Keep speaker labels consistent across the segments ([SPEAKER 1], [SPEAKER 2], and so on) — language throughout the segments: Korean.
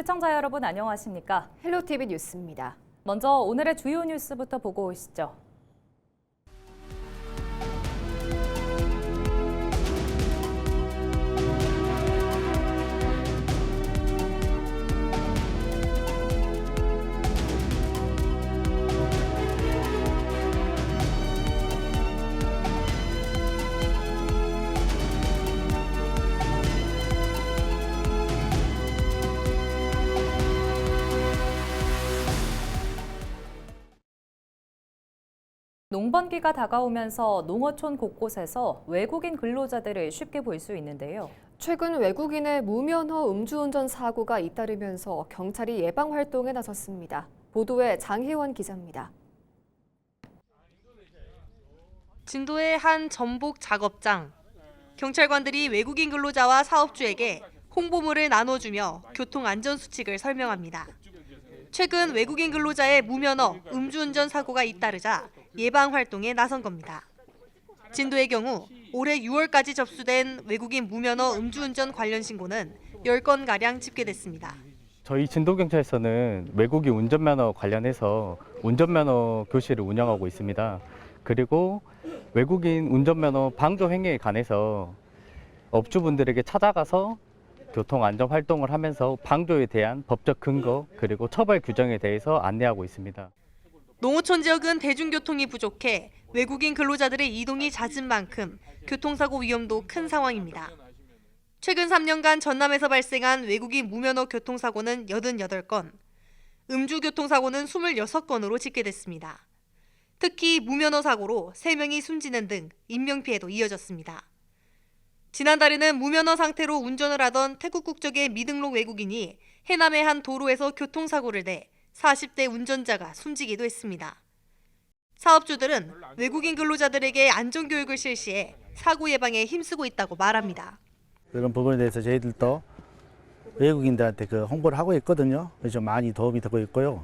[SPEAKER 1] 시청자 여러분 안녕하십니까?
[SPEAKER 2] 헬로티비 뉴스입니다.
[SPEAKER 1] 먼저 오늘의 주요 뉴스부터 보고 오시죠. 농번기가 다가오면서 농어촌 곳곳에서 외국인 근로자들을 쉽게 볼 수 있는데요.
[SPEAKER 2] 최근 외국인의 무면허 음주운전 사고가 잇따르면서 경찰이 예방 활동에 나섰습니다. 보도에 장혜원 기자입니다.
[SPEAKER 3] 진도의 한 전복 작업장. 경찰관들이 외국인 근로자와 사업주에게 홍보물을 나눠주며 교통안전수칙을 설명합니다. 최근 외국인 근로자의 무면허 음주운전 사고가 잇따르자 예방 활동에 나선 겁니다. 진도의 경우 올해 6월까지 접수된 외국인 무면허 음주운전 관련 신고는 10건가량 집계됐습니다.
[SPEAKER 4] 저희 진도경찰서는 외국인 운전면허 관련해서 운전면허 교실을 운영하고 있습니다. 그리고 외국인 운전면허 방조 행위에 관해서 업주분들에게 찾아가서 교통안전 활동을 하면서 방조에 대한 법적 근거 그리고 처벌 규정에 대해서 안내하고 있습니다.
[SPEAKER 3] 농어촌 지역은 대중교통이 부족해 외국인 근로자들의 이동이 잦은 만큼 교통사고 위험도 큰 상황입니다. 최근 3년간 전남에서 발생한 외국인 무면허 교통사고는 88건, 음주교통사고는 26건으로 집계됐습니다. 특히 무면허 사고로 3명이 숨지는 등 인명피해도 이어졌습니다. 지난달에는 무면허 상태로 운전을 하던 태국 국적의 미등록 외국인이 해남의 한 도로에서 교통사고를 내 40대 운전자가 숨지기도 했습니다. 사업주들은 외국인 근로자들에게 안전교육을 실시해 사고 예방에 힘쓰고 있다고 말합니다.
[SPEAKER 5] 그런 부분에 대해서 저희들도 외국인들한테 홍보를 하고 있거든요. 그래서 많이 도움이 되고 있고요.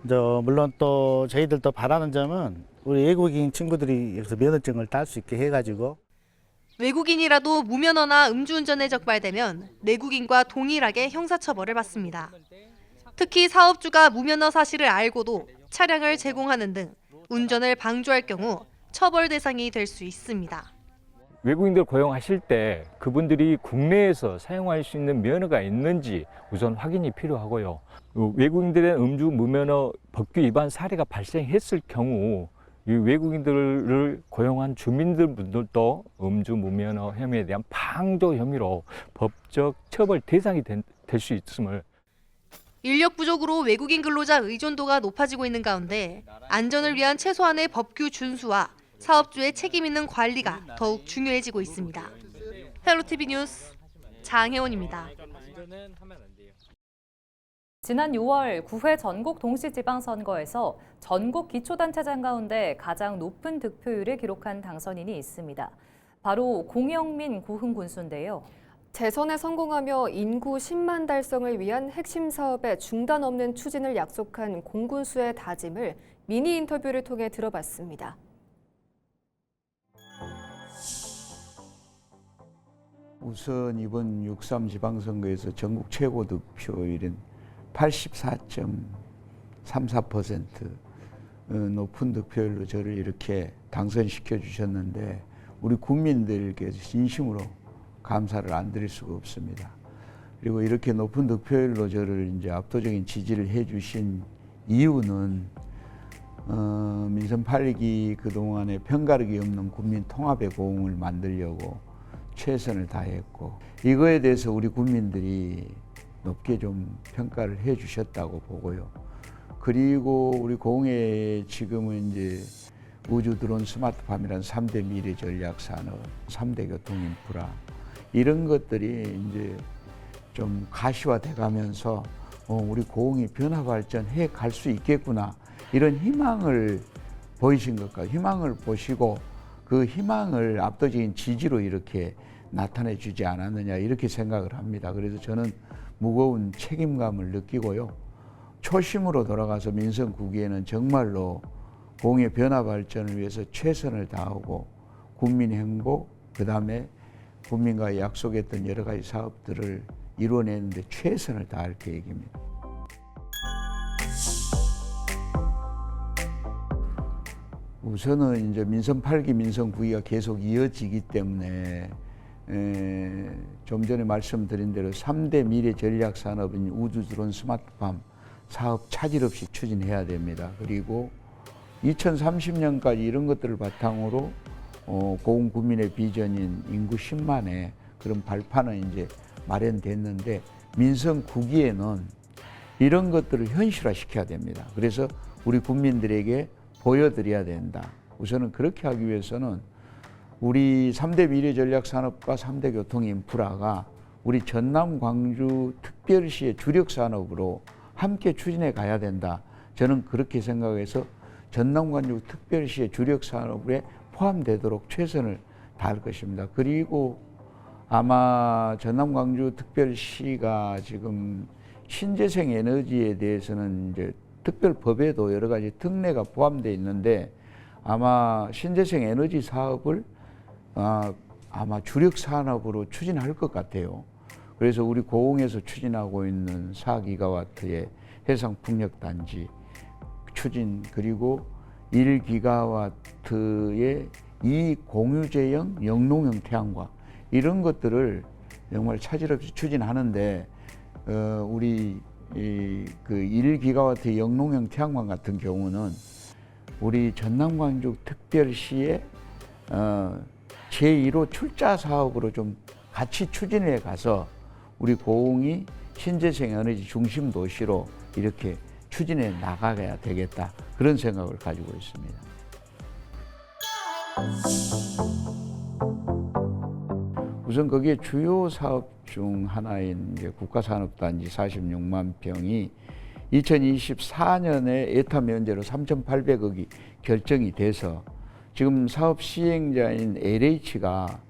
[SPEAKER 5] 물론 또 저희들도 바라는 점은 우리 외국인 친구들이 여기서 면허증을 딸 수 있게 해가지고
[SPEAKER 3] 외국인이라도 무면허나 음주운전에 적발되면 내국인과 동일하게 형사처벌을 받습니다. 특히 사업주가 무면허 사실을 알고도 차량을 제공하는 등 운전을 방조할 경우 처벌 대상이 될 수 있습니다.
[SPEAKER 6] 외국인들 고용하실 때 그분들이 국내에서 사용할 수 있는 면허가 있는지 우선 확인이 필요하고요. 외국인들의 음주 무면허 법규 위반 사례가 발생했을 경우 이 외국인들을 고용한 주민들도 음주 무면허 혐의에 대한 방조 혐의로 법적 처벌 대상이 될 수 있음을.
[SPEAKER 3] 인력 부족으로 외국인 근로자 의존도가 높아지고 있는 가운데 안전을 위한 최소한의 법규 준수와 사업주의 책임 있는 관리가 더욱 중요해지고 있습니다. 헬로티비 뉴스 장혜원입니다.
[SPEAKER 1] 지난 6월 9회 전국 동시지방선거에서 전국 기초단체장 가운데 가장 높은 득표율을 기록한 당선인이 있습니다. 바로 공영민 고흥군수인데요.
[SPEAKER 2] 재선에 성공하며 인구 10만 달성을 위한 핵심 사업의 중단 없는 추진을 약속한 공군수의 다짐을 미니 인터뷰를 통해 들어봤습니다.
[SPEAKER 7] 우선 이번 6.3 지방선거에서 전국 최고 득표율인 84.34% 높은 득표율로 저를 이렇게 당선시켜 주셨는데 우리 국민들께서 진심으로 감사를 안 드릴 수가 없습니다. 그리고 이렇게 높은 득표율로 저를 이제 압도적인 지지를 해주신 이유는 민선 8기 그동안에 편가르기 없는 국민 통합의 공을 만들려고 최선을 다했고 이거에 대해서 우리 국민들이 높게 좀 평가를 해주셨다고 보고요. 그리고 우리 공에 지금은 이제 우주 드론 스마트팜이라는 3대 미래 전략 산업, 3대 교통 인프라 이런 것들이 이제 좀 가시화돼 가면서 우리 고흥이 변화 발전해 갈 수 있겠구나 이런 희망을 보이신 것 같아요. 희망을 보시고 그 희망을 압도적인 지지로 이렇게 나타내 주지 않았느냐 이렇게 생각을 합니다. 그래서 저는 무거운 책임감을 느끼고요. 초심으로 돌아가서 민선 9기에는 정말로 공의 변화 발전을 위해서 최선을 다하고 국민 행복, 그다음에 국민과 약속했던 여러 가지 사업들을 이뤄내는 데 최선을 다할 계획입니다. 우선은 이제 민선 8기, 민선 9기가 계속 이어지기 때문에 좀 전에 말씀드린 대로 3대 미래 전략 산업인 우주 드론 스마트팜 사업 차질 없이 추진해야 됩니다. 그리고 2030년까지 이런 것들을 바탕으로 고흥 구민의 비전인 인구 10만의 그런 발판은 이제 마련됐는데 민선 9기에는 이런 것들을 현실화시켜야 됩니다. 그래서 우리 국민들에게 보여드려야 된다. 우선은 그렇게 하기 위해서는 우리 3대 미래 전략 산업과 3대 교통 인프라가 우리 전남 광주 특별시의 주력 산업으로 함께 추진해 가야 된다. 저는 그렇게 생각해서 전남 광주 특별시의 주력 산업에 포함되도록 최선을 다할 것입니다. 그리고 아마 전남 광주 특별시가 지금 신재생 에너지에 대해서는 이제 특별법에도 여러 가지 특례가 포함되어 있는데 아마 신재생 에너지 사업을 아마 주력 산업으로 추진할 것 같아요. 그래서 우리 고흥에서 추진하고 있는 4기가와트의 해상풍력단지 추진 그리고 1기가와트의 이공유제형 영농형 태양광 이런 것들을 정말 차질 없이 추진하는데 우리 그 1기가와트 영농형 태양광 같은 경우는 우리 전남 광주 특별시의 제1호 출자 사업으로 좀 같이 추진해 가서 우리 고흥이 신재생 에너지 중심 도시로 이렇게 추진해 나가야 되겠다 그런 생각을 가지고 있습니다. 우선 거기에 주요 사업 중 하나인 이제 국가산업단지 46만 평이 2024년에 예타 면제로 3,800억이 결정이 돼서 지금 사업 시행자인 LH가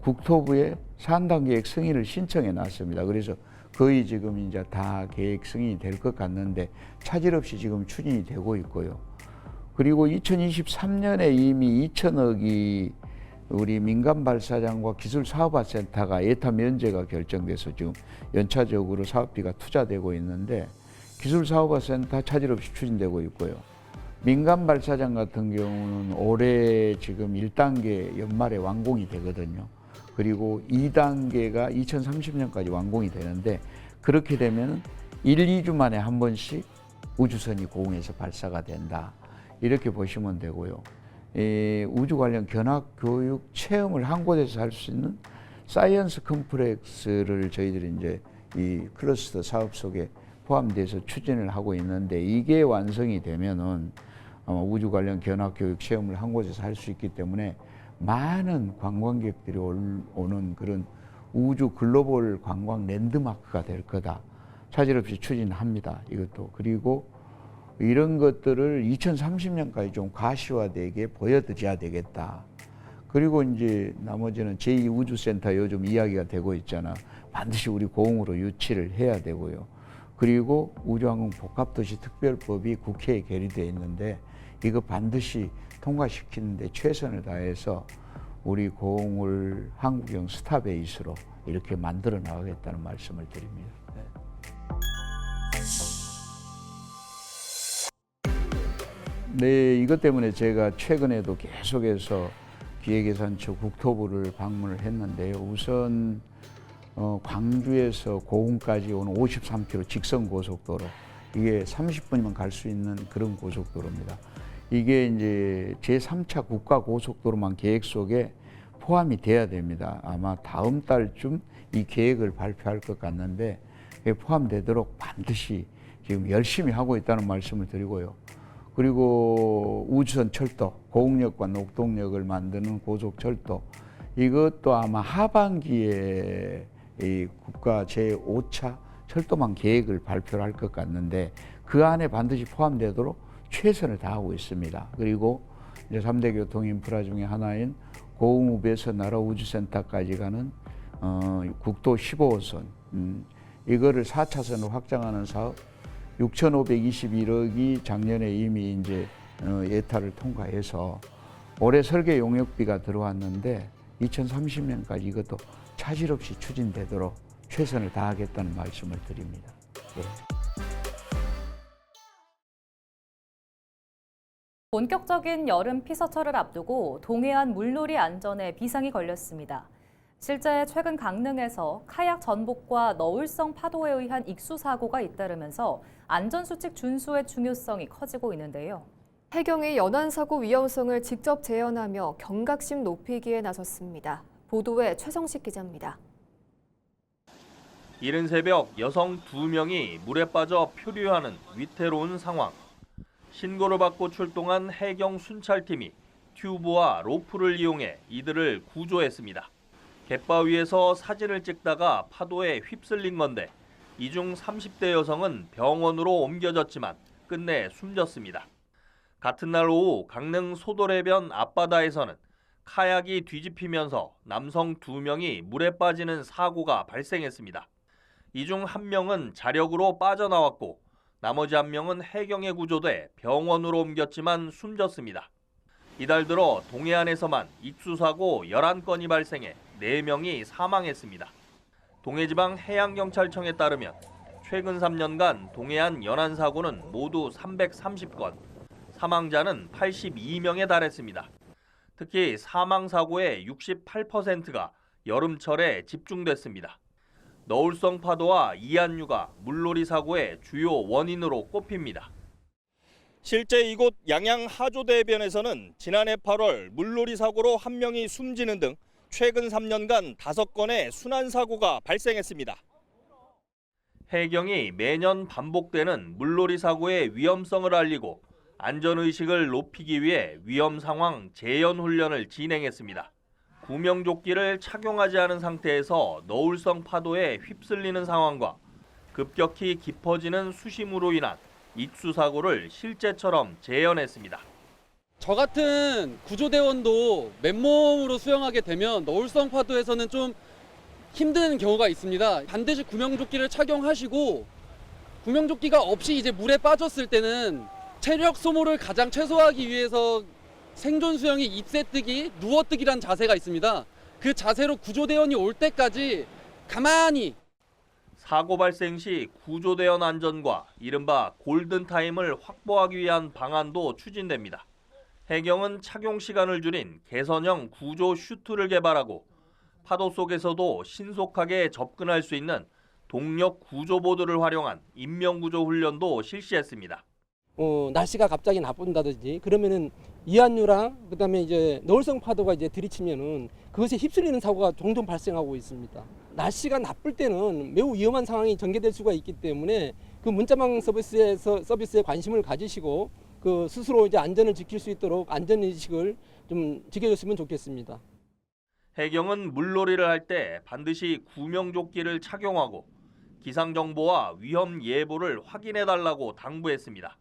[SPEAKER 7] 국토부에 산당 계획 승인을 신청해 놨습니다. 그래서 거의 지금 이제 다 계획 승인이 될 것 같는데 차질 없이 지금 추진이 되고 있고요. 그리고 2023년에 이미 2천억이 우리 민간발사장과 기술사업화센터가 예타 면제가 결정돼서 지금 연차적으로 사업비가 투자되고 있는데 기술사업화센터 차질 없이 추진되고 있고요. 민간발사장 같은 경우는 올해 지금 1단계 연말에 완공이 되거든요. 그리고 2단계가 2030년까지 완공이 되는데 그렇게 되면 1, 2주 만에 한 번씩 우주선이 고흥에서 발사가 된다. 이렇게 보시면 되고요. 우주 관련 견학 교육 체험을 한 곳에서 할 수 있는 사이언스 컴플렉스를 저희들이 이제 이 클러스터 사업 속에 포함돼서 추진을 하고 있는데 이게 완성이 되면은 아마 우주 관련 견학 교육 체험을 한 곳에서 할 수 있기 때문에 많은 관광객들이 오는 그런 우주 글로벌 관광 랜드마크가 될 거다. 차질 없이 추진합니다. 이것도. 그리고 이런 것들을 2030년까지 좀 가시화되게 보여드려야 되겠다. 그리고 이제 나머지는 제2우주센터 요즘 이야기가 되고 있잖아. 반드시 우리 고흥으로 유치를 해야 되고요. 그리고 우주항공 복합도시 특별법이 국회에 계류되어 있는데 이거 반드시 통과시키는데 최선을 다해서 우리 고흥을 한국형 스타베이스로 이렇게 만들어 나가겠다는 말씀을 드립니다. 네, 이것 때문에 제가 최근에도 계속해서 기획예산처 국토부를 방문을 했는데요. 우선 광주에서 고흥까지 오는 53km 직선 고속도로, 이게 30분이면 갈 수 있는 그런 고속도로입니다. 이게 이제 제3차 국가고속도로만 계획 속에 포함이 돼야 됩니다. 아마 다음 달쯤 이 계획을 발표할 것 같는데 포함되도록 반드시 지금 열심히 하고 있다는 말씀을 드리고요. 그리고 우주선 철도, 고흥역과 녹동역을 만드는 고속철도, 이것도 아마 하반기에 이 국가 제5차 철도망 계획을 발표를 할 것 같는데 그 안에 반드시 포함되도록 최선을 다하고 있습니다. 그리고 이제 3대 교통 인프라 중에 하나인 고흥읍에서 나라우주센터까지 가는 국도 15호선, 이거를 4차선으로 확장하는 사업 6,521억이 작년에 이미 이제 예타를 통과해서 올해 설계 용역비가 들어왔는데 2030년까지 이것도 차질 없이 추진되도록 최선을 다하겠다는 말씀을 드립니다. 예.
[SPEAKER 1] 본격적인 여름 피서철을 앞두고 동해안 물놀이 안전에 비상이 걸렸습니다. 실제 최근 강릉에서 카약 전복과 너울성 파도에 의한 익수 사고가 잇따르면서 안전수칙 준수의 중요성이 커지고 있는데요.
[SPEAKER 2] 해경이 연안사고 위험성을 직접 재현하며 경각심 높이기에 나섰습니다. 보도에 최성식 기자입니다.
[SPEAKER 8] 이른 새벽 여성 2명이 물에 빠져 표류하는 위태로운 상황. 신고를 받고 출동한 해경 순찰팀이 튜브와 로프를 이용해 이들을 구조했습니다. 갯바위에서 사진을 찍다가 파도에 휩쓸린 건데 이 중 30대 여성은 병원으로 옮겨졌지만 끝내 숨졌습니다. 같은 날 오후 강릉 소도래변 앞바다에서는 카약이 뒤집히면서 남성 2명이 물에 빠지는 사고가 발생했습니다. 이 중 1명은 자력으로 빠져나왔고 나머지 1명은 해경에 구조돼 병원으로 옮겼지만 숨졌습니다. 이달 들어 동해안에서만 익수사고 11건이 발생해 4명이 사망했습니다. 동해지방해양경찰청에 따르면 최근 3년간 동해안 연안사고는 모두 330건, 사망자는 82명에 달했습니다. 특히 사망사고의 68%가 여름철에 집중됐습니다. 너울성 파도와 이안류가 물놀이 사고의 주요 원인으로 꼽힙니다. 실제 이곳 양양 하조대변에서는 지난해 8월 물놀이 사고로 1명이 숨지는 등 최근 3년간 5건의 순환사고가 발생했습니다. 해경이 매년 반복되는 물놀이 사고의 위험성을 알리고 안전의식을 높이기 위해 위험 상황 재연 훈련을 진행했습니다. 구명조끼를 착용하지 않은 상태에서 너울성 파도에 휩쓸리는 상황과 급격히 깊어지는 수심으로 인한 익수사고를 실제처럼 재현했습니다.
[SPEAKER 9] 저 같은 구조대원도 맨몸으로 수영하게 되면 너울성 파도에서는 좀 힘든 경우가 있습니다. 반드시 구명조끼를 착용하시고 구명조끼가 없이 이제 물에 빠졌을 때는 체력 소모를 가장 최소화하기 위해서 생존 수영이 입새뜨기, 누워뜨기란 자세가 있습니다. 그 자세로 구조대원이 올 때까지 가만히
[SPEAKER 8] 사고 발생 시 구조대원 안전과 이른바 골든타임을 확보하기 위한 방안도 추진됩니다. 해경은 착용 시간을 줄인 개선형 구조 슈트를 개발하고 파도 속에서도 신속하게 접근할 수 있는 동력 구조보드를 활용한 인명구조 훈련도 실시했습니다.
[SPEAKER 10] 날씨가 갑자기 나쁜다든지 그러면은 이안류랑 그다음에 이제 너울성 파도가 이제 들이치면은 그것에 휩쓸리는 사고가 종종 발생하고 있습니다. 날씨가 나쁠 때는 매우 위험한 상황이 전개될 수가 있기 때문에 그 문자망 서비스에 관심을 가지시고 그 스스로 이제 안전을 지킬 수 있도록 안전 의식을 좀 지켜줬으면 좋겠습니다.
[SPEAKER 8] 해경은 물놀이를 할 때 반드시 구명조끼를 착용하고 기상 정보와 위험 예보를 확인해 달라고 당부했습니다.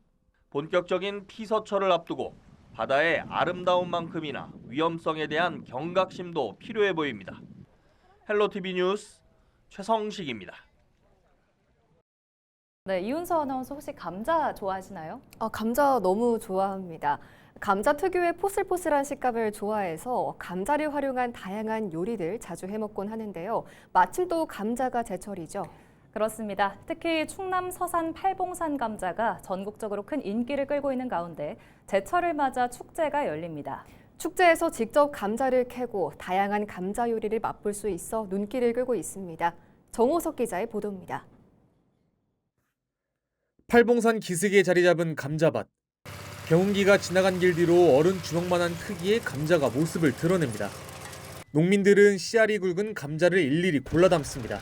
[SPEAKER 8] 본격적인 피서철을 앞두고 바다의 아름다운 만큼이나 위험성에 대한 경각심도 필요해 보입니다. 헬로티비 뉴스 최성식입니다.
[SPEAKER 1] 네, 이윤서 아나운서 혹시 감자 좋아하시나요?
[SPEAKER 2] 감자 너무 좋아합니다. 감자 특유의 포슬포슬한 식감을 좋아해서 감자를 활용한 다양한 요리들 자주 해먹곤 하는데요. 마침 또 감자가 제철이죠.
[SPEAKER 1] 그렇습니다. 특히 충남 서산 팔봉산 감자가 전국적으로 큰 인기를 끌고 있는 가운데 제철을 맞아 축제가 열립니다.
[SPEAKER 2] 축제에서 직접 감자를 캐고 다양한 감자 요리를 맛볼 수 있어 눈길을 끌고 있습니다. 정호석 기자의 보도입니다.
[SPEAKER 11] 팔봉산 기슭에 자리 잡은 감자밭. 병훈기가 지나간 길 뒤로 어른 주먹만한 크기의 감자가 모습을 드러냅니다. 농민들은 씨알이 굵은 감자를 일일이 골라 담습니다.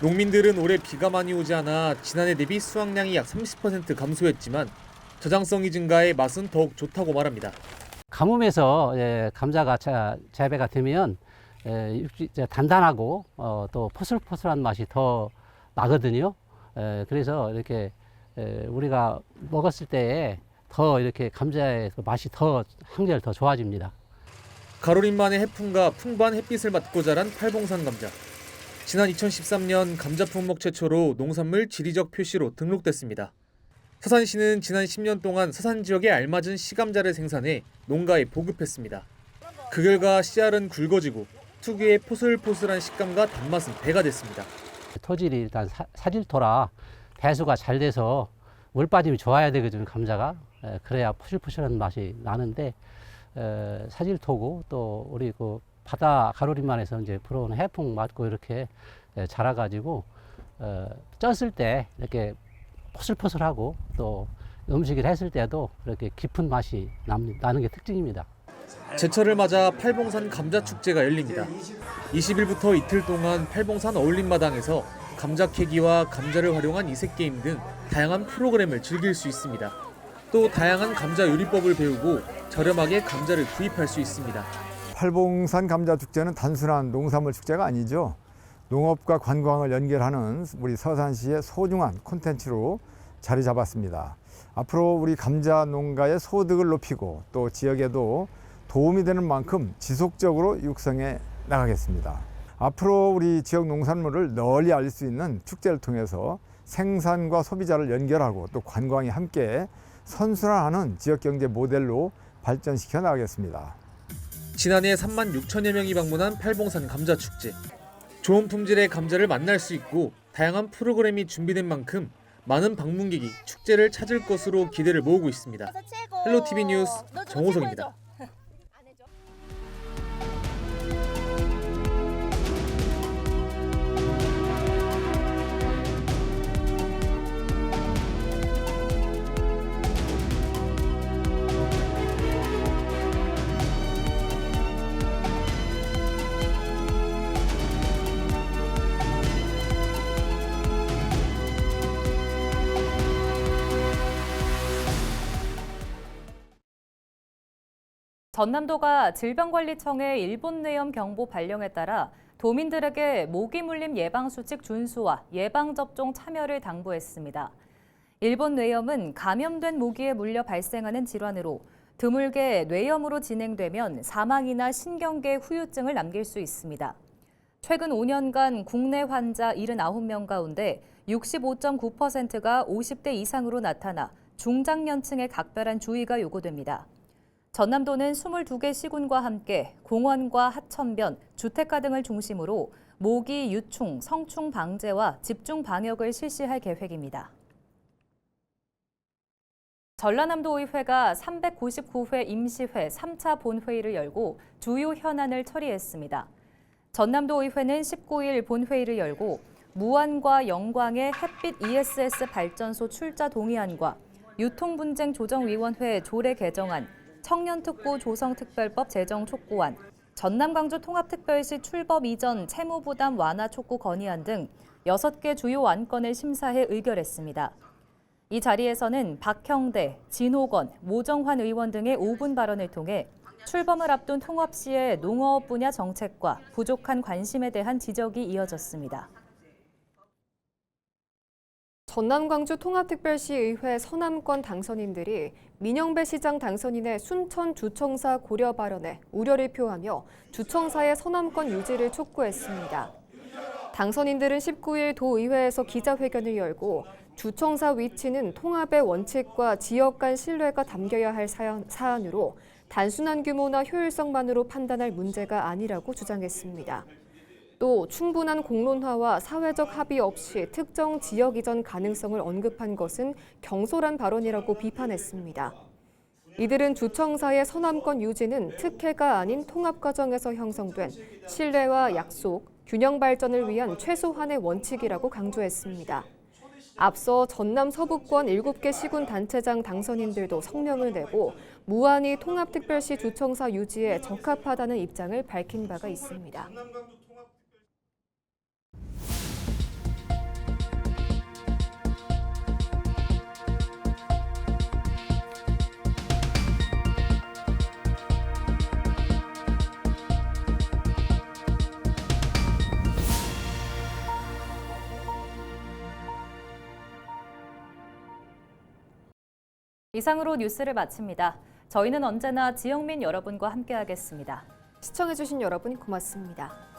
[SPEAKER 11] 농민들은 올해 비가 많이 오지 않아 지난해 대비 수확량이 약 30% 감소했지만 저장성이 증가해 맛은 더욱 좋다고 말합니다.
[SPEAKER 12] 가뭄에서 감자가 재배가 되면 단단하고 또 포슬포슬한 맛이 더 나거든요. 그래서 이렇게 우리가 먹었을 때에 더 이렇게 감자의 맛이 더 한결 더 좋아집니다.
[SPEAKER 11] 가로림만의 해풍과 풍부한 햇빛을 맞고 자란 팔봉산 감자. 지난 2013년 감자 품목 최초로 농산물 지리적 표시로 등록됐습니다. 서산시는 지난 10년 동안 서산 지역에 알맞은 씨감자를 생산해 농가에 보급했습니다. 그 결과 씨알은 굵어지고 특유의 포슬포슬한 식감과 단맛은 배가 됐습니다.
[SPEAKER 12] 토질이 일단 사질토라 배수가 잘 돼서 물 빠짐이 좋아야 되거든요, 감자가. 그래야 포실포실한 맛이 나는데 사질토고 또 우리 그 바다 가로림만에서 이제 불어오는 해풍 맞고 이렇게 자라가지고 쪘을 때 이렇게 포슬포슬하고 또 음식을 했을 때도 이렇게 깊은 맛이 나는 게 특징입니다.
[SPEAKER 11] 제철을 맞아 팔봉산 감자축제가 열립니다. 20일부터 이틀 동안 팔봉산 어울림마당에서 감자 캐기와 감자를 활용한 이색게임 등 다양한 프로그램을 즐길 수 있습니다. 또 다양한 감자 요리법을 배우고 저렴하게 감자를 구입할 수 있습니다.
[SPEAKER 13] 팔봉산 감자축제는 단순한 농산물 축제가 아니죠. 농업과 관광을 연결하는 우리 서산시의 소중한 콘텐츠로 자리 잡았습니다. 앞으로 우리 감자 농가의 소득을 높이고 또 지역에도 도움이 되는 만큼 지속적으로 육성해 나가겠습니다. 앞으로 우리 지역 농산물을 널리 알릴 수 있는 축제를 통해서 생산과 소비자를 연결하고 또 관광이 함께 선순환하는 지역경제 모델로 발전시켜 나가겠습니다.
[SPEAKER 11] 지난해 3만 6천여 명이 방문한 팔봉산 감자축제. 좋은 품질의 감자를 만날 수 있고 다양한 프로그램이 준비된 만큼 많은 방문객이 축제를 찾을 것으로 기대를 모으고 있습니다. 헬로티비 뉴스 정호성입니다.
[SPEAKER 1] 전남도가 질병관리청의 일본 뇌염 경보 발령에 따라 도민들에게 모기 물림 예방 수칙 준수와 예방 접종 참여를 당부했습니다. 일본 뇌염은 감염된 모기에 물려 발생하는 질환으로 드물게 뇌염으로 진행되면 사망이나 신경계 후유증을 남길 수 있습니다. 최근 5년간 국내 환자 79명 가운데 65.9%가 50대 이상으로 나타나 중장년층에 각별한 주의가 요구됩니다. 전남도는 22개 시군과 함께 공원과 하천변, 주택가 등을 중심으로 모기 유충, 성충 방제와 집중 방역을 실시할 계획입니다. 전라남도의회가 399회 임시회 3차 본회의를 열고 주요 현안을 처리했습니다. 전남도의회는 19일 본회의를 열고 무안과 영광의 햇빛 ESS 발전소 출자 동의안과 유통분쟁조정위원회 조례 개정안, 청년특구 조성특별법 제정 촉구안, 전남광주 통합특별시 출법 이전 채무부담 완화 촉구 건의안 등 6개 주요 안건을 심사해 의결했습니다. 이 자리에서는 박형대, 진호건, 모정환 의원 등의 5분 발언을 통해 출범을 앞둔 통합시의 농어업 분야 정책과 부족한 관심에 대한 지적이 이어졌습니다.
[SPEAKER 2] 전남광주 통합특별시의회 서남권 당선인들이 민영배 시장 당선인의 순천주청사 고려 발언에 우려를 표하며 주청사의 서남권 유지를 촉구했습니다. 당선인들은 19일 도의회에서 기자회견을 열고 주청사 위치는 통합의 원칙과 지역 간 신뢰가 담겨야 할 사안으로 단순한 규모나 효율성만으로 판단할 문제가 아니라고 주장했습니다. 또 충분한 공론화와 사회적 합의 없이 특정 지역 이전 가능성을 언급한 것은 경솔한 발언이라고 비판했습니다. 이들은 주청사의 서남권 유지는 특혜가 아닌 통합 과정에서 형성된 신뢰와 약속, 균형 발전을 위한 최소한의 원칙이라고 강조했습니다. 앞서 전남 서부권 7개 시군 단체장 당선인들도 성명을 내고 무안이 통합특별시 주청사 유지에 적합하다는 입장을 밝힌 바가 있습니다.
[SPEAKER 1] 이상으로 뉴스를 마칩니다. 저희는 언제나 지역민 여러분과 함께하겠습니다.
[SPEAKER 2] 시청해주신 여러분 고맙습니다.